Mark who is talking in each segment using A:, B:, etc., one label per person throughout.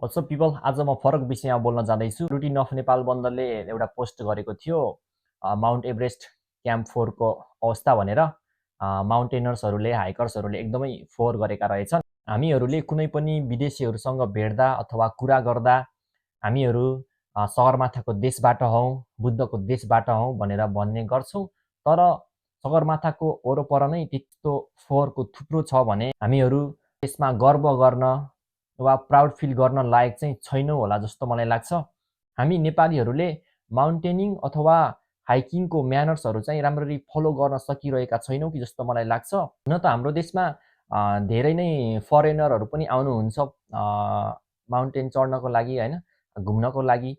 A: WhatsApp people, आज म फरक विषयमा बोल्न जाँदैछु। रुटिन अफ नेपाल बन्दले एउटा पोस्ट गरेको थियो माउन्ट एभरेस्ट क्याम्प 4 को अवस्था भनेर। माउन्टेनर्सहरूले, हाइकर्सहरूले एकदमै फोहोर गरेका रहेछन्। हामीहरूले कुनै पनि विदेशीहरूसँग भेट्दा अथवा कुरा गर्दा हामीहरू सगरमाथाको देशबाट हौँ, बुद्धको देशबाट हौँ भनेर भन्ने गर्छौँ। तर सगरमाथाको वरपर नै त्यस्तो फोहोरको थुप्रो छ भने हामीहरू त्यसमा गर्व गर्न वा प्राउड फिल गर्न लायक चाहिँ छैनौँ होला जस्तो मलाई लाग्छ। हामी नेपालीहरूले माउन्टेनिङ अथवा हाइकिङको म्यानर्सहरू चाहिँ राम्ररी फलो गर्न सकिरहेका छैनौँ कि जस्तो मलाई लाग्छ। हुन त हाम्रो देशमा धेरै नै फरेनरहरू पनि आउनुहुन्छ माउन्टेन चढ्नको लागि होइन, घुम्नको लागि।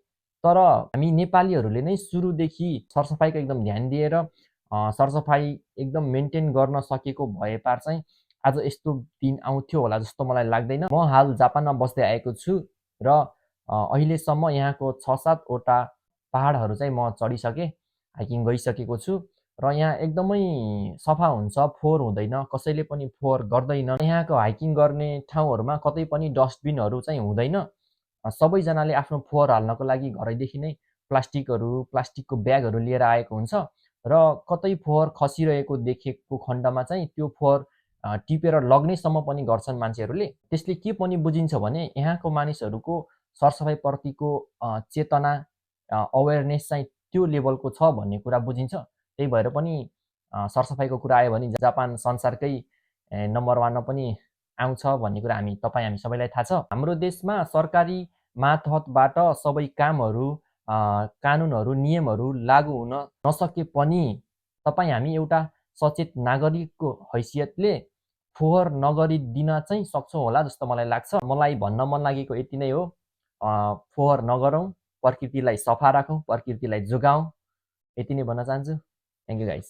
A: तर हामी नेपालीहरूले नै सुरुदेखि सरसफाइको एकदम ध्यान दिएर सरसफाइ एकदम मेन्टेन गर्न सकेको भए पार चाहिँ आज यस्तो दिन आउँथ्यो होला जस्तो मलाई लाग्दैन। म हाल जापानमा बस्दै आएको छु र अहिलेसम्म यहाँको 6-7 वटा पहाडहरू चाहिँ म चढिसकेँ, हाइकिङ गइसकेको छु र यहाँ एकदमै सफा हुन्छ, फोहोर हुँदैन, कसैले पनि फोहोर गर्दैन। यहाँको हाइकिङ गर्ने ठाउँहरूमा कतै पनि डस्टबिनहरू चाहिँ हुँदैन। सबैजनाले आफ्नो फोहोर हाल्नको लागि घरैदेखि नै प्लास्टिकको ब्यागहरू लिएर आएको हुन्छ र कतै फोहोर खसिरहेको देखेको खण्डमा चाहिँ त्यो फोहोर टिपेर लग्नेसम्म पनि गर्छन् मान्छेहरूले। त्यसले के पनि बुझिन्छ भने यहाँको मानिसहरूको सरसफाइप्रतिको चेतना, अवेरनेस चाहिँ त्यो लेभलको छ भन्ने कुरा बुझिन्छ। त्यही भएर पनि सरसफाइको कुरा आयो भने जापान संसारकै नम्बर 1 मा पनि आउँछ भन्ने कुरा हामी सबैलाई थाहा छ। हाम्रो देशमा सरकारी मातहतबाट सबै कामहरू, कानुनहरू, नियमहरू लागू हुन नसके पनि हामी एउटा सचेत नागरिकको हैसियतले फोहोर नगरिदिन चाहिँ सक्छौँ होला जस्तो मलाई लाग्छ। मलाई भन्न मन लागेको यति नै हो। फोहोर नगरौँ, प्रकृतिलाई सफा राखौँ, प्रकृतिलाई जोगाउँ, यति नै भन्न चाहन्छु। Thank you guys.